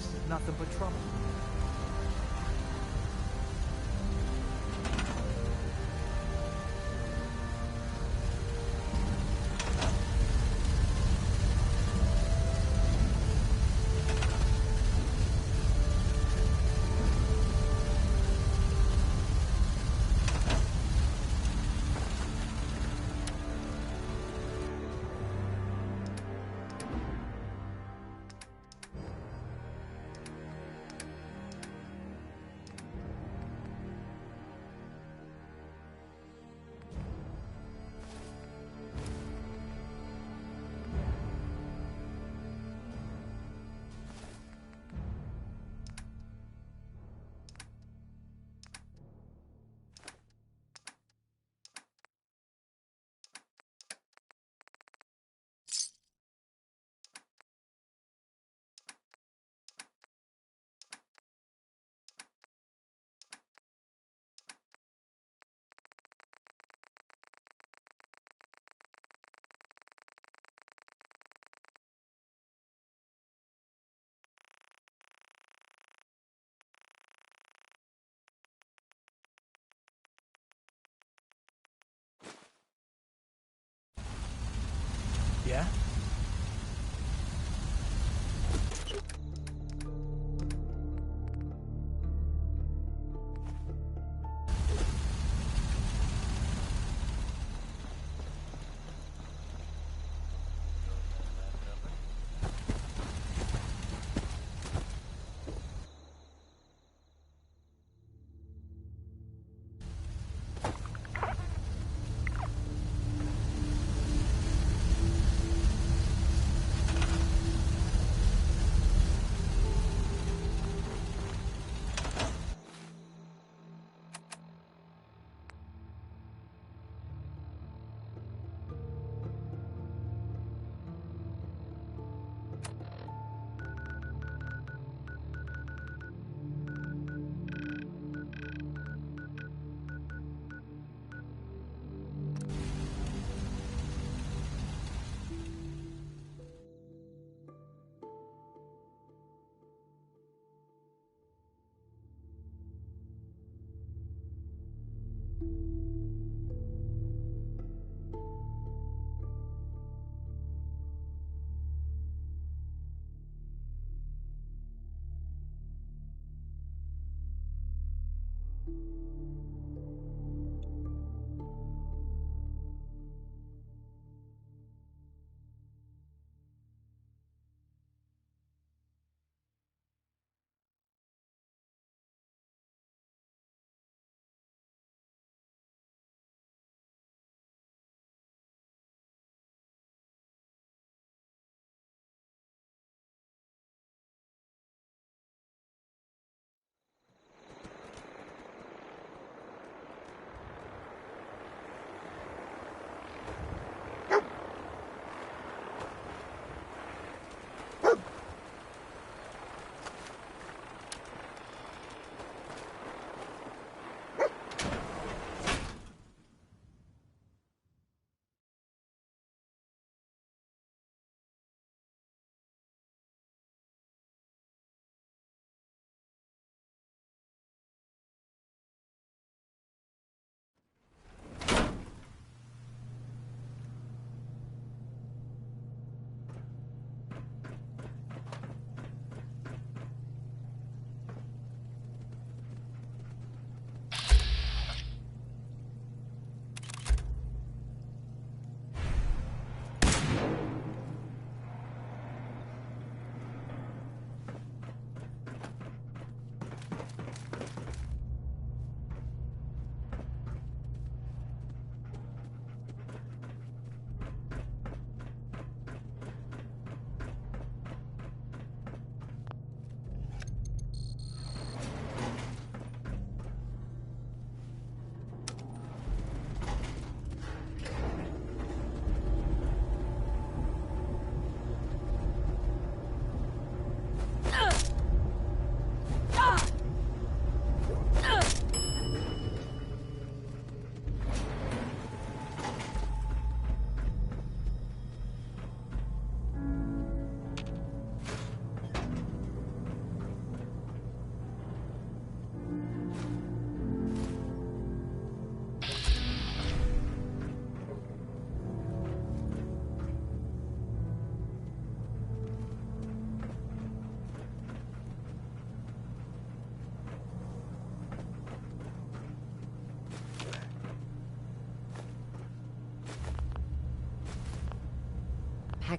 place is nothing but trouble.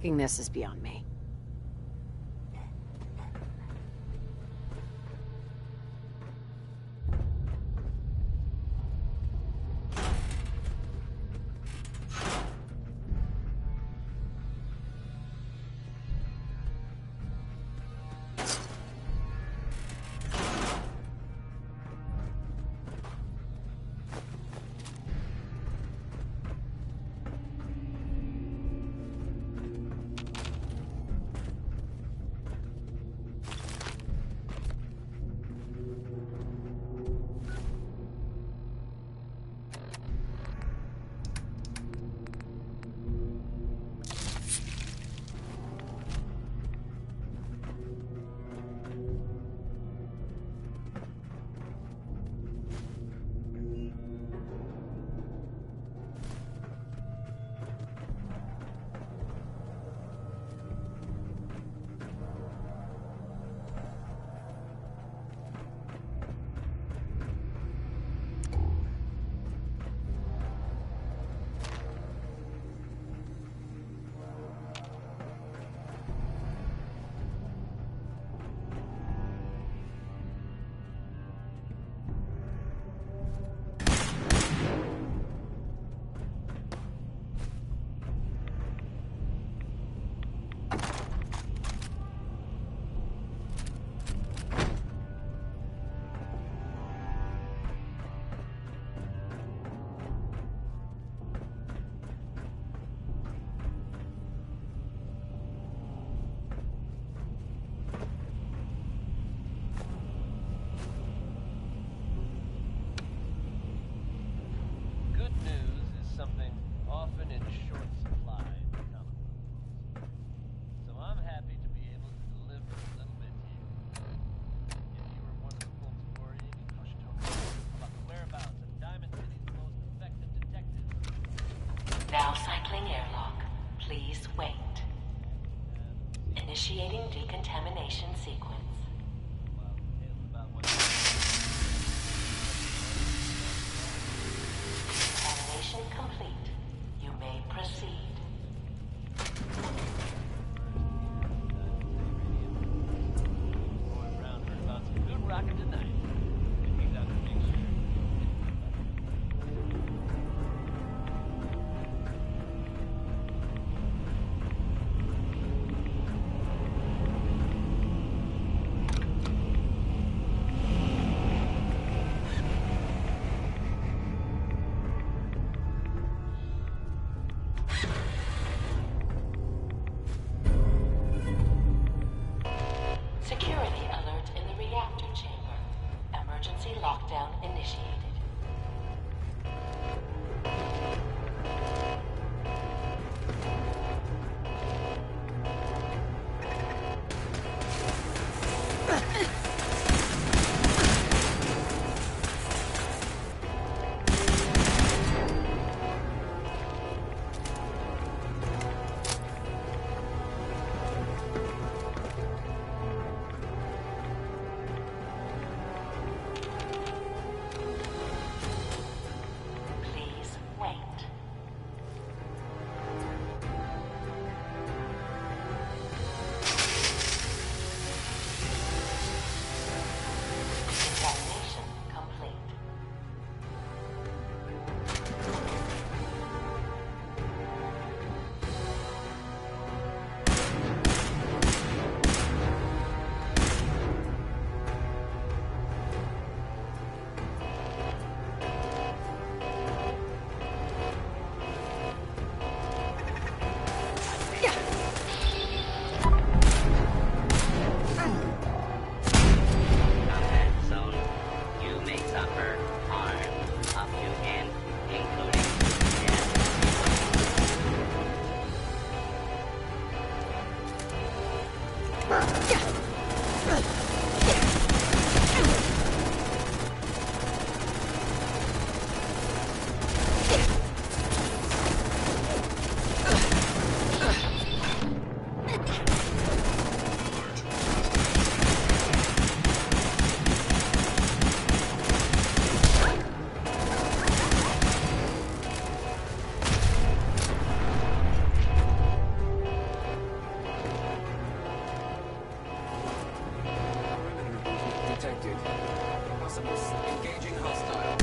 Checking this is beyond me. Now cycling airlock. Please wait. Initiating decontamination sequence. Decontamination complete. You may proceed. detected. Possibles. Engaging hostile.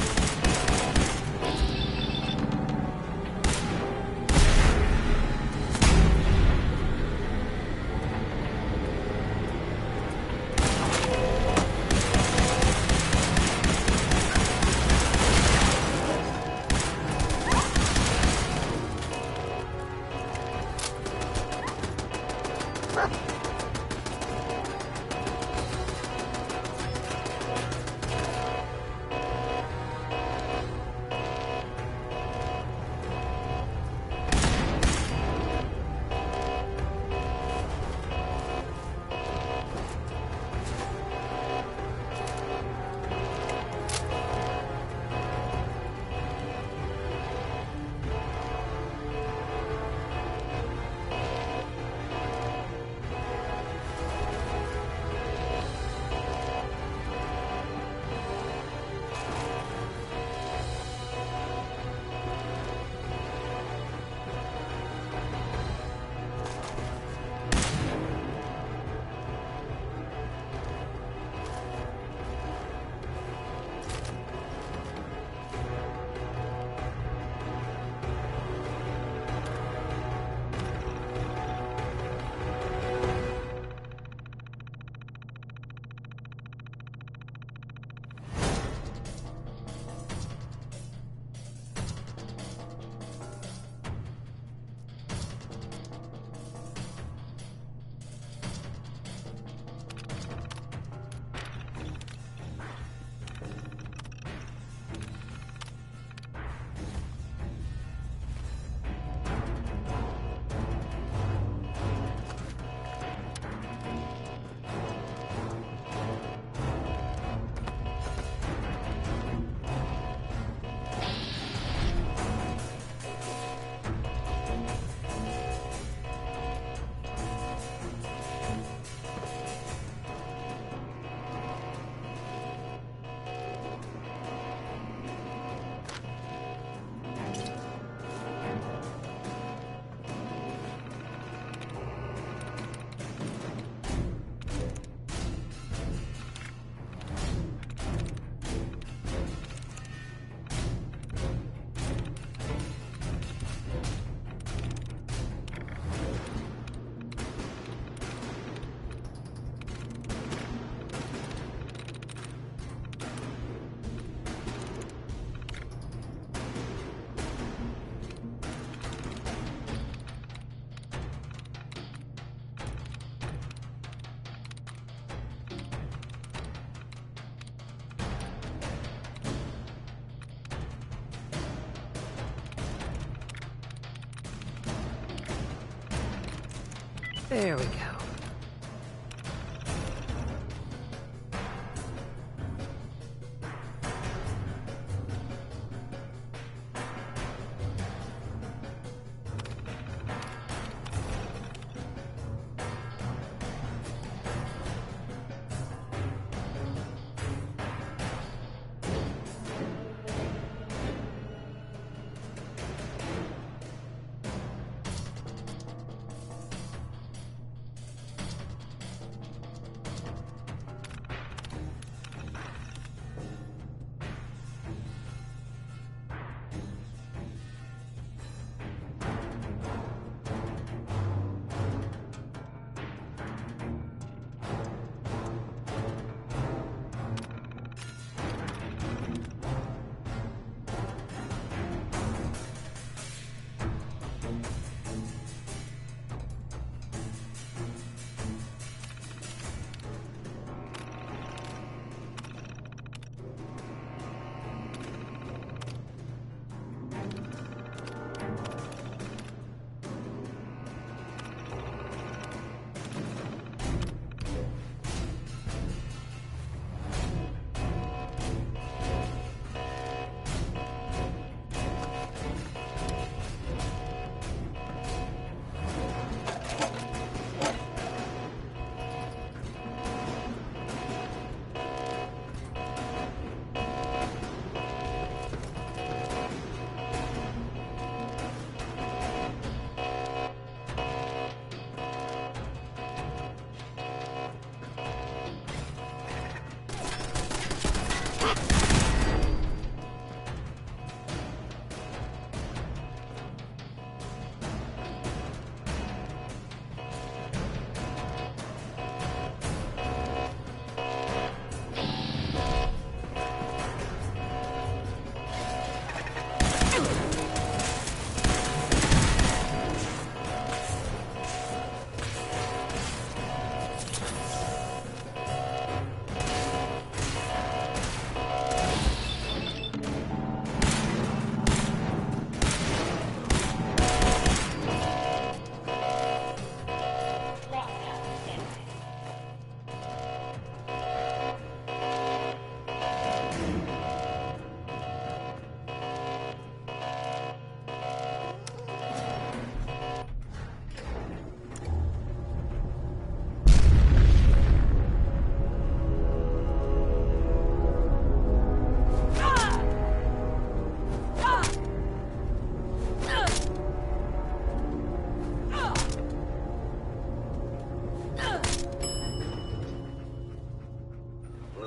There we go.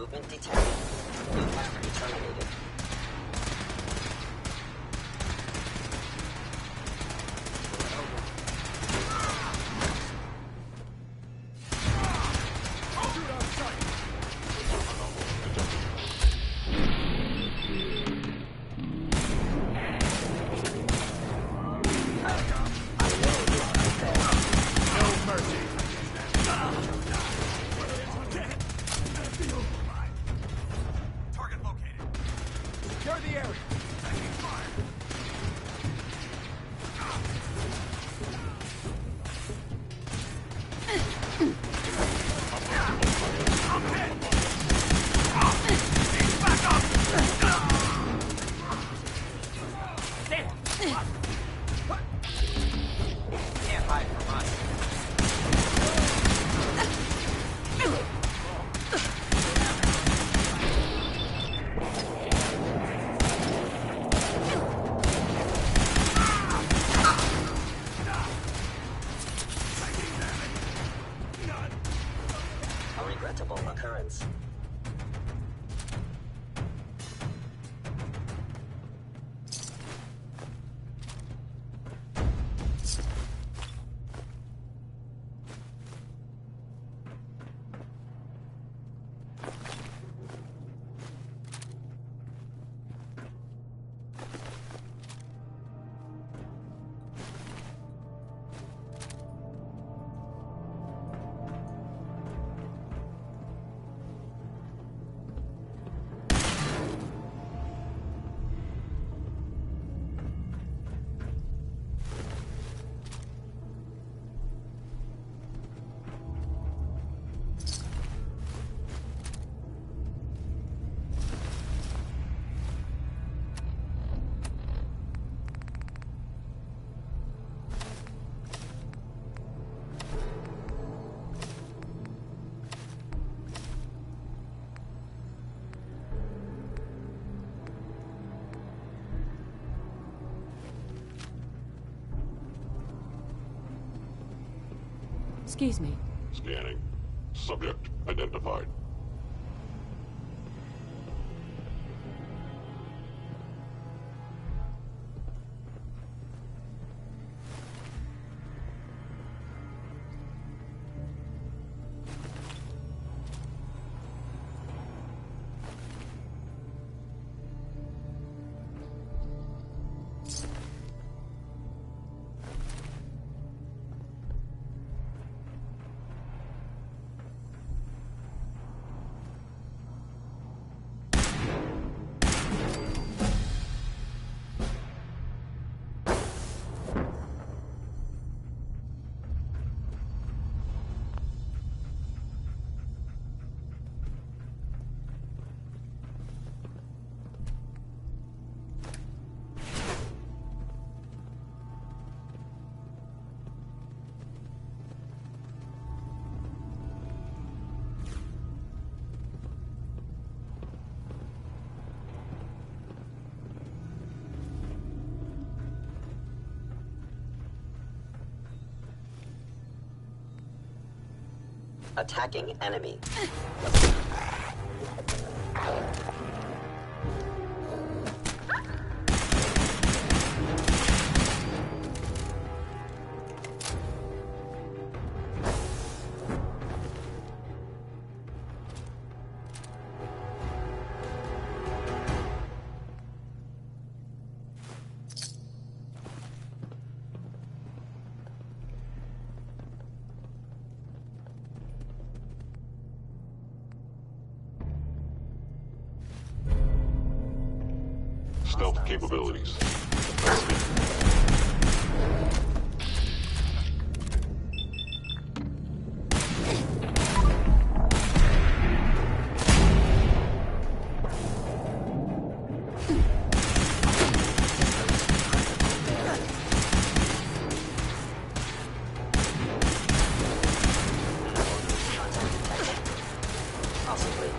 Movement detected. Loop must be terminated. A regrettable occurrence. Excuse me. Scanning. Subject identified. Attacking enemy. Stealth capabilities. Possibly.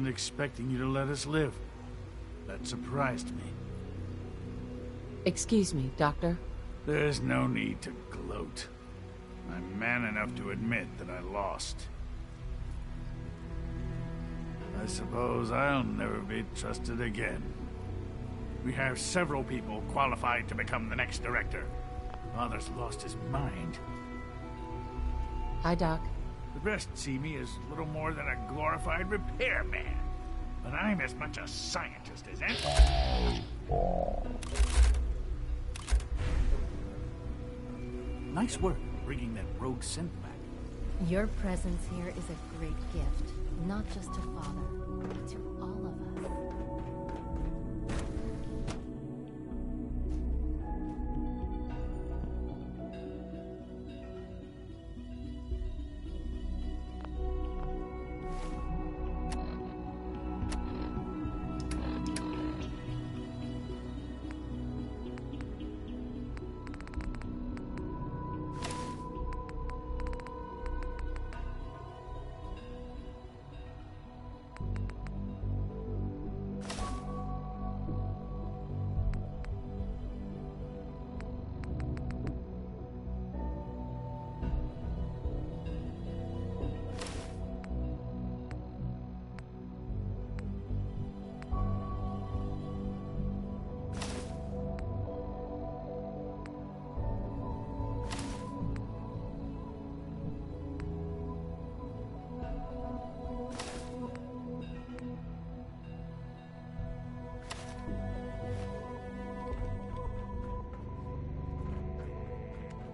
wasn't expecting you to let us live. That surprised me. Excuse me, Doctor. There's no need to gloat. I'm man enough to admit that I lost. I suppose I'll never be trusted again. We have several people qualified to become the next director. Father's lost his mind. Hi, Doc. The rest see me as little more than a glorified repairman. But I'm as much a scientist as any. Nice work bringing that rogue synth back. Your presence here is a great gift, not just to Father, but to all of us.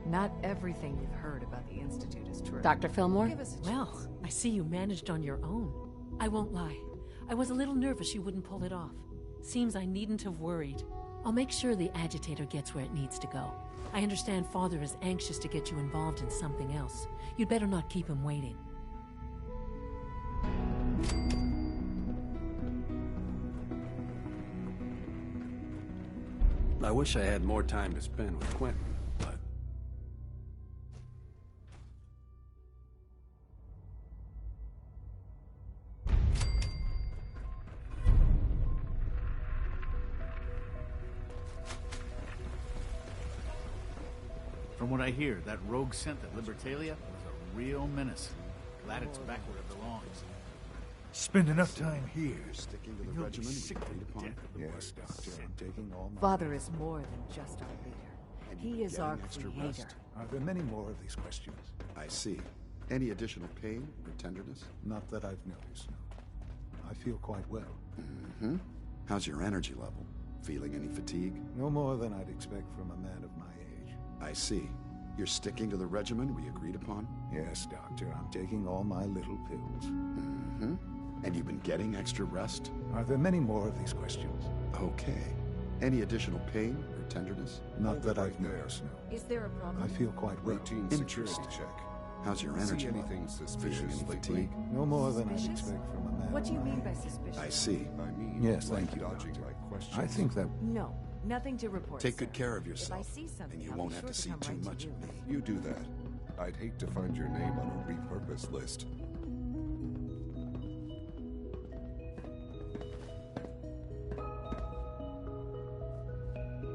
Not everything you've heard about the Institute is true. Dr. Fillmore? Give us a Well, I see you managed on your own. I won't lie. I was a little nervous you wouldn't pull it off. Seems I needn't have worried. I'll make sure the agitator gets where it needs to go. I understand Father is anxious to get you involved in something else. You'd better not keep him waiting. I wish I had more time to spend with Quentin, but... From what I hear, that rogue synth at Libertalia was a real menace. Glad it's back where it belongs. Spend enough time here. Sticking to and the you'll be regimen sick agreed to upon? death of the Yes, word Doctor. I'm synth. taking all my... Father is more than just our leader. And He you've been is our getting extra creator. rest. Are there many more of these questions? I see. Any additional pain or tenderness? Not that I've noticed, no. I feel quite well. Mm-hmm. How's your energy level? Feeling any fatigue? No more than I'd expect from a man of my age. I see. You're sticking to the regimen we agreed upon? Yes, Doctor. I'm taking all my little pills. Mm-hmm. And you've been getting extra rest? Are there many more of these questions? Okay. Any additional pain or tenderness? Not that I've noticed, no. Is there a problem? I feel quite well. Routine security Interesting. check. How's your See energy anything level? suspicious Feeling any lately? fatigue? No more than I'd Suspicious? expect from a man. What do you of my mean by age. suspicious? I see. I mean, Yes, like thank you, dodging Doctor. my questions. I think that No, nothing to report. take sir. good care of If I yourself, see something, and you I'll won't be have sure to see come too right to much you. of me. You do that. I'd hate to find your name on a repurposed list.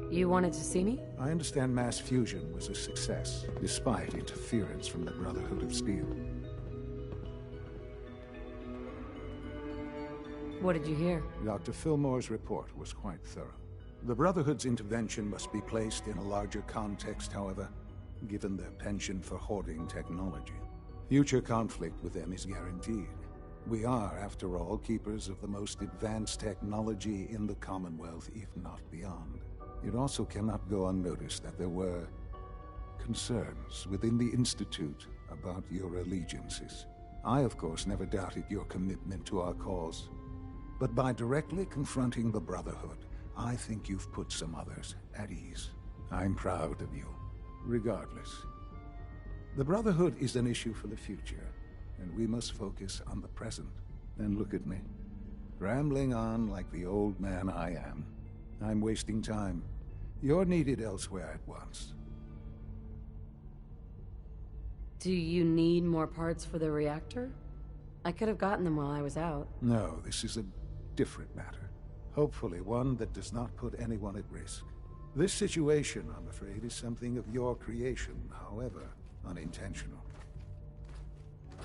You wanted to see me? I understand mass fusion was a success, despite interference from the Brotherhood of Steel. What did you hear? Dr. Fillmore's report was quite thorough. The Brotherhood's intervention must be placed in a larger context, however, given their penchant for hoarding technology. Future conflict with them is guaranteed. We are, after all, keepers of the most advanced technology in the Commonwealth, if not beyond. It also cannot go unnoticed that there were concerns within the Institute about your allegiances. I, of course, never doubted your commitment to our cause. But by directly confronting the Brotherhood, I think you've put some others at ease. I'm proud of you, regardless. The Brotherhood is an issue for the future, and we must focus on the present. And look at me, rambling on like the old man I am. I'm wasting time. You're needed elsewhere at once. Do you need more parts for the reactor? I could have gotten them while I was out. No, this is a different matter. Hopefully one that does not put anyone at risk. This situation, I'm afraid, is something of your creation, however unintentional.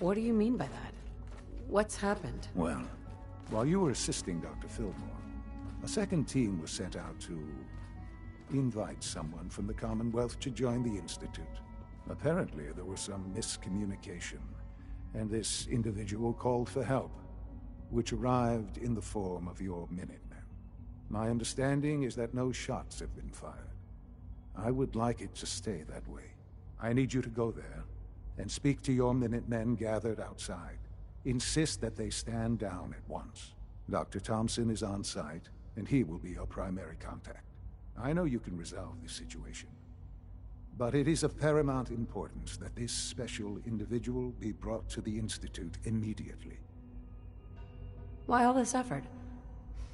What do you mean by that? What's happened? Well, while you were assisting Dr. Fillmore, a second team was sent out to invite someone from the Commonwealth to join the Institute. Apparently, there was some miscommunication, and this individual called for help, which arrived in the form of your Minutemen. My understanding is that no shots have been fired. I would like it to stay that way. I need you to go there and speak to your Minutemen gathered outside. Insist that they stand down at once. Dr. Thompson is on site, and he will be your primary contact. I know you can resolve this situation, but it is of paramount importance that this special individual be brought to the Institute immediately. Why all this effort?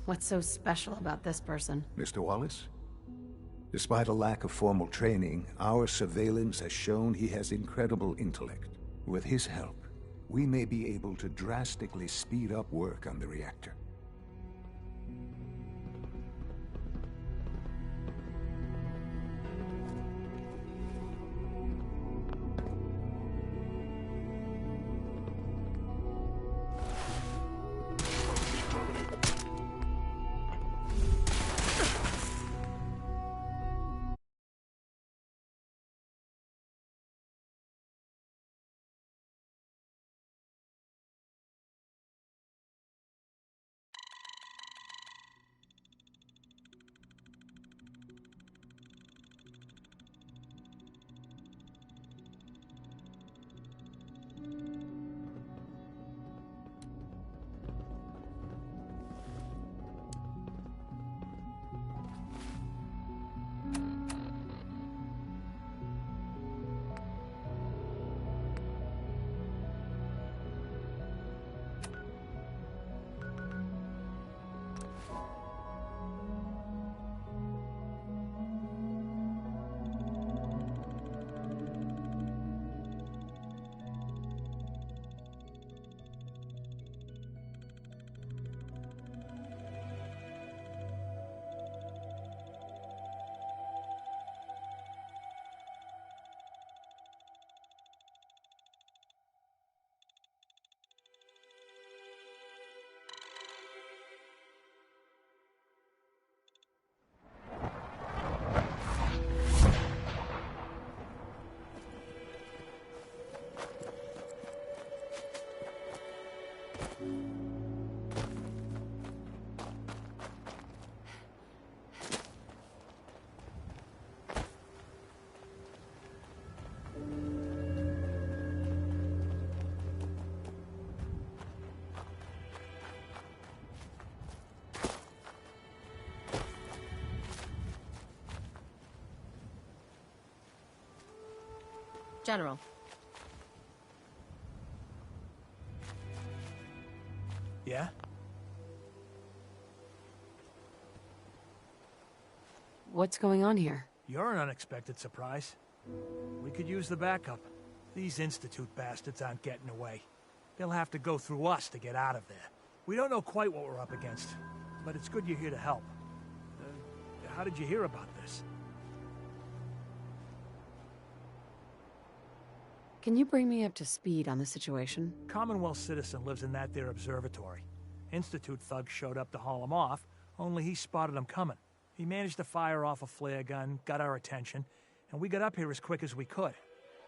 What's so special about this person? Mr. Wallace? Despite a lack of formal training, our surveillance has shown he has incredible intellect. With his help, we may be able to drastically speed up work on the reactor. General. Yeah? What's going on here? You're an unexpected surprise. We could use the backup. These Institute bastards aren't getting away. They'll have to go through us to get out of there. We don't know quite what we're up against, but it's good you're here to help. How did you hear about this? Can you bring me up to speed on the situation? Commonwealth citizen lives in that there observatory. Institute thugs showed up to haul him off, only he spotted them coming. He managed to fire off a flare gun, got our attention, and we got up here as quick as we could.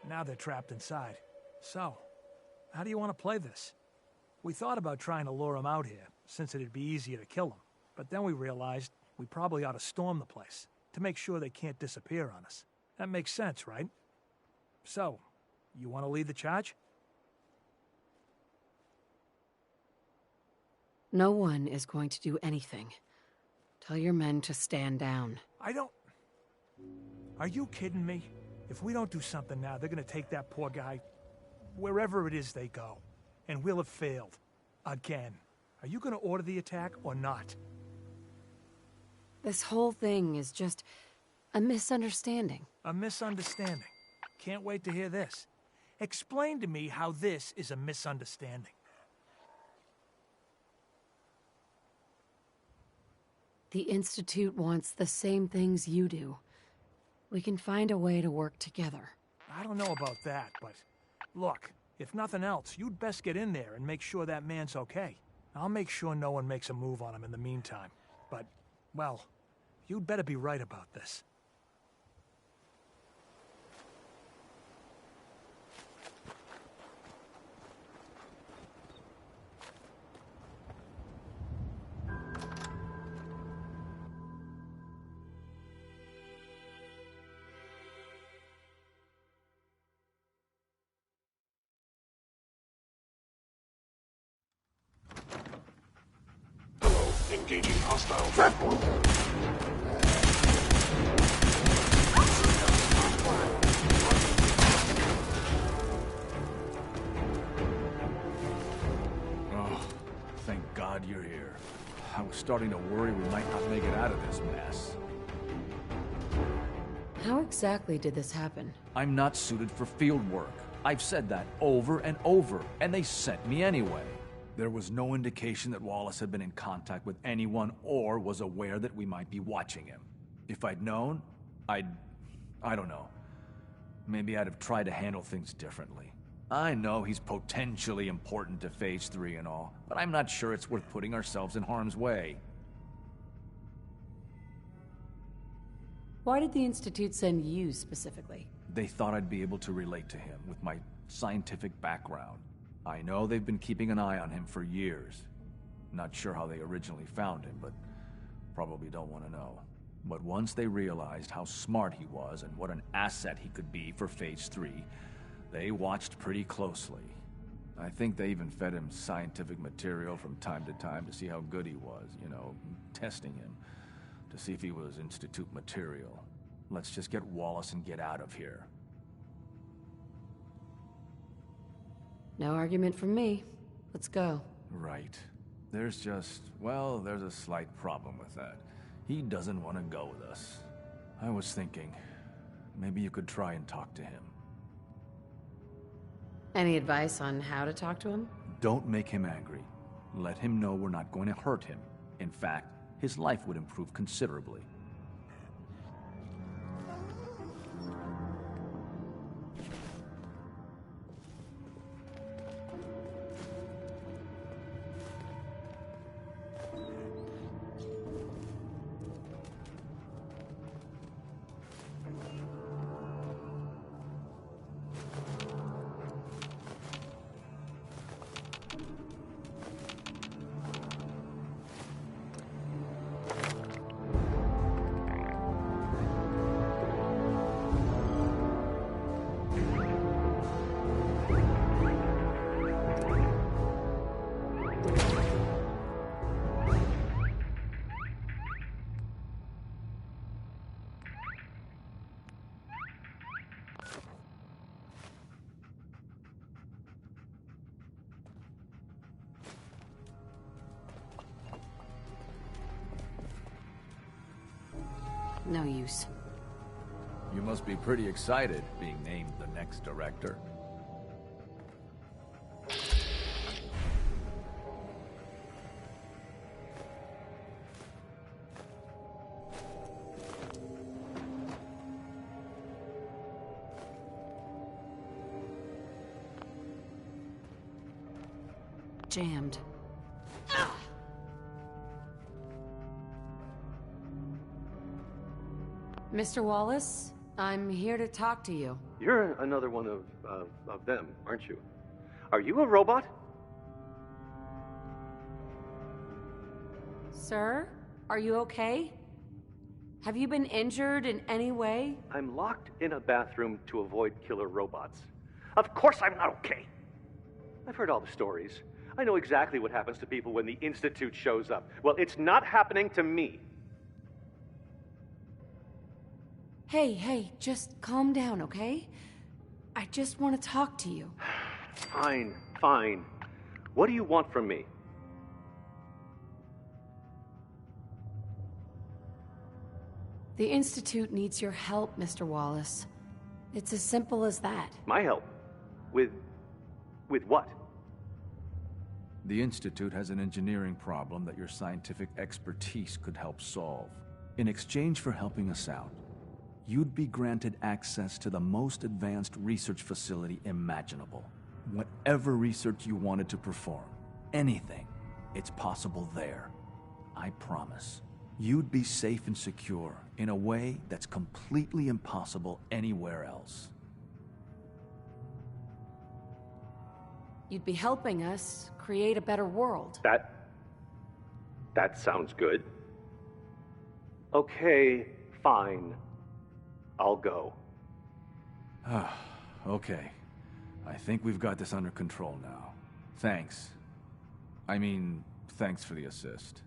Now they're trapped inside. So, how do you want to play this? We thought about trying to lure them out here, since it'd be easier to kill them. But then we realized we probably ought to storm the place, to make sure they can't disappear on us. That makes sense, right? So, you want to lead the charge? No one is going to do anything. Tell your men to stand down. I don't... Are you kidding me? If we don't do something now, they're gonna take that poor guy wherever it is they go. And we'll have failed. Again. Are you gonna order the attack or not? This whole thing is just a misunderstanding. A misunderstanding. Can't wait to hear this. Explain to me how this is a misunderstanding. The Institute wants the same things you do. We can find a way to work together. I don't know about that, but look, if nothing else, you'd best get in there and make sure that man's okay. I'll make sure no one makes a move on him in the meantime. But, well, you'd better be right about this. Engaging hostile. Oh, thank God you're here. I was starting to worry we might not make it out of this mess. How exactly did this happen? I'm not suited for field work. I've said that over and over, and they sent me anyway. There was no indication that Wallace had been in contact with anyone or was aware that we might be watching him. If I'd known, I don't know. Maybe I'd have tried to handle things differently. I know he's potentially important to Phase 3 and all, but I'm not sure it's worth putting ourselves in harm's way. Why did the Institute send you specifically? They thought I'd be able to relate to him with my scientific background. I know they've been keeping an eye on him for years. Not sure how they originally found him, but probably don't want to know. But once they realized how smart he was and what an asset he could be for Phase 3, they watched pretty closely. I think they even fed him scientific material from time to time to see how good he was, you know, testing him, to see if he was Institute material. Let's just get Wallace and get out of here. No argument from me. Let's go. Right. There's just, well, there's a slight problem with that. He doesn't want to go with us. I was thinking, maybe you could try and talk to him. Any advice on how to talk to him? Don't make him angry. Let him know we're not going to hurt him. In fact, his life would improve considerably. No use. You must be pretty excited being named the next director. Jammed. Mr. Wallace, I'm here to talk to you. You're another one of them, aren't you? Are you a robot? Sir, are you okay? Have you been injured in any way? I'm locked in a bathroom to avoid killer robots. Of course I'm not okay. I've heard all the stories. I know exactly what happens to people when the Institute shows up. Well, it's not happening to me. Hey, just calm down, okay? I just want to talk to you. Fine. What do you want from me? The Institute needs your help, Mr. Wallace. It's as simple as that. My help? With what? The Institute has an engineering problem that your scientific expertise could help solve. In exchange for helping us out, you'd be granted access to the most advanced research facility imaginable. Whatever research you wanted to perform, anything, it's possible there. I promise. You'd be safe and secure in a way that's completely impossible anywhere else. You'd be helping us create a better world. That sounds good. Okay, fine. I'll go. Okay. I think we've got this under control now. Thanks. I mean, thanks for the assist.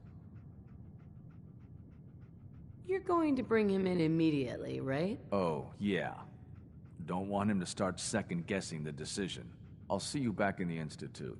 You're going to bring him in immediately, right? Oh, yeah. Don't want him to start second-guessing the decision. I'll see you back in the Institute.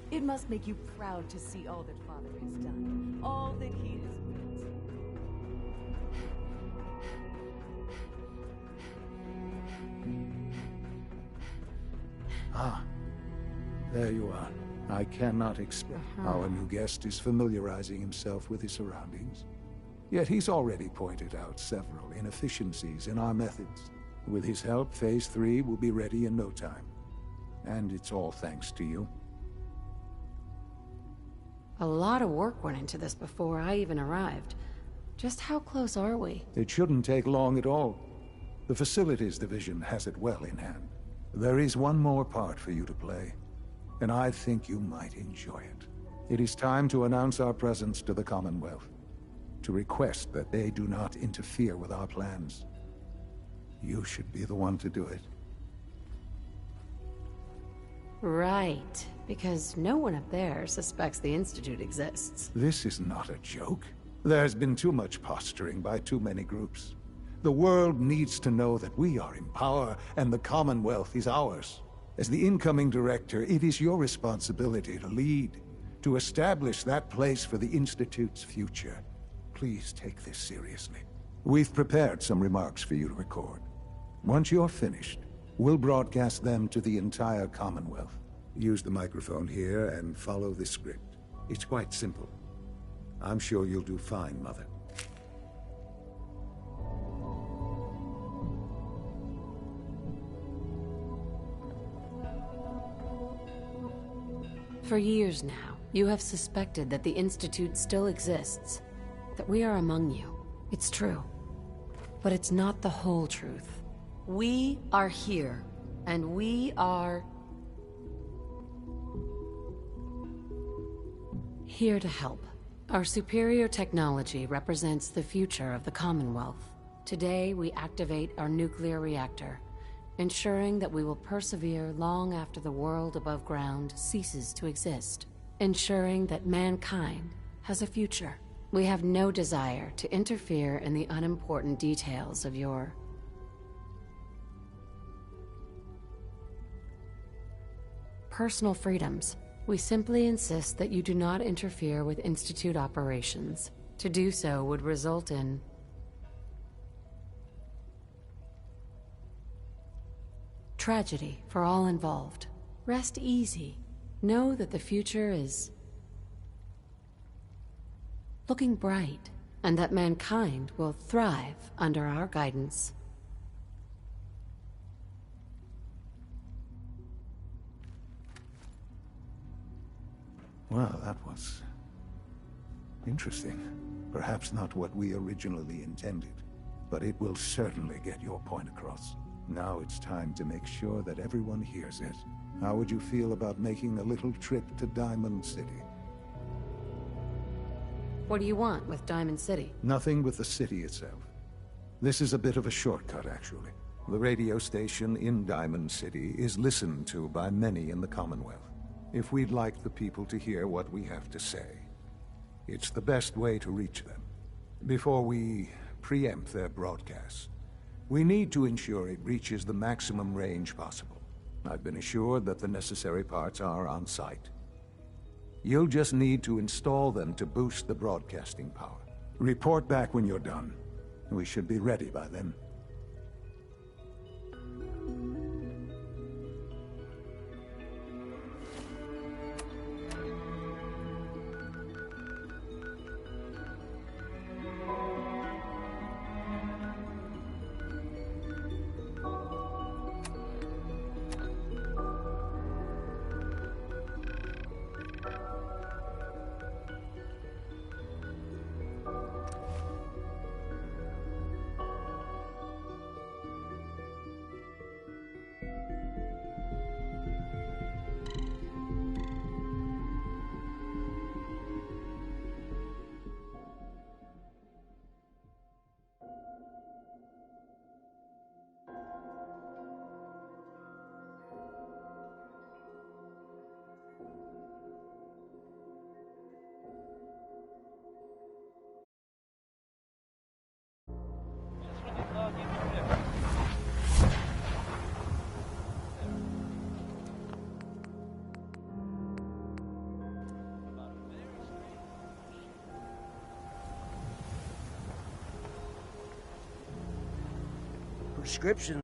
It must make you proud to see all that Father has done, all that he has built. Ah, there you are. I cannot expect our new guest is familiarizing himself with his surroundings. Yet he's already pointed out several inefficiencies in our methods. With his help, Phase 3 will be ready in no time. And it's all thanks to you. A lot of work went into this before I even arrived. Just how close are we? It shouldn't take long at all. The Facilities Division has it well in hand. There is one more part for you to play, and I think you might enjoy it. It is time to announce our presence to the Commonwealth, to request that they do not interfere with our plans. You should be the one to do it. Right, because no one up there suspects the Institute exists. This is not a joke. There's been too much posturing by too many groups. The world needs to know that we are in power and the Commonwealth is ours. As the incoming director, it is your responsibility to lead, to establish that place for the Institute's future. Please take this seriously. We've prepared some remarks for you to record. Once you're finished, we'll broadcast them to the entire Commonwealth. Use the microphone here and follow the script. It's quite simple. I'm sure you'll do fine, Mother. For years now, you have suspected that the Institute still exists, that we are among you. It's true. But it's not the whole truth. We are here, and we are here to help. Our superior technology represents the future of the Commonwealth. Today, we activate our nuclear reactor, ensuring that we will persevere long after the world above ground ceases to exist, ensuring that mankind has a future. We have no desire to interfere in the unimportant details of your personal freedoms. We simply insist that you do not interfere with Institute operations. To do so would result in tragedy for all involved. Rest easy. Know that the future is looking bright, and that mankind will thrive under our guidance. Well, that was interesting. Perhaps not what we originally intended, but it will certainly get your point across. Now it's time to make sure that everyone hears it. How would you feel about making a little trip to Diamond City? What do you want with Diamond City? Nothing with the city itself. This is a bit of a shortcut, actually. The radio station in Diamond City is listened to by many in the Commonwealth. If we'd like the people to hear what we have to say, it's the best way to reach them. Before we preempt their broadcasts, we need to ensure it reaches the maximum range possible. I've been assured that the necessary parts are on site. You'll just need to install them to boost the broadcasting power. Report back when you're done. We should be ready by then. Prescription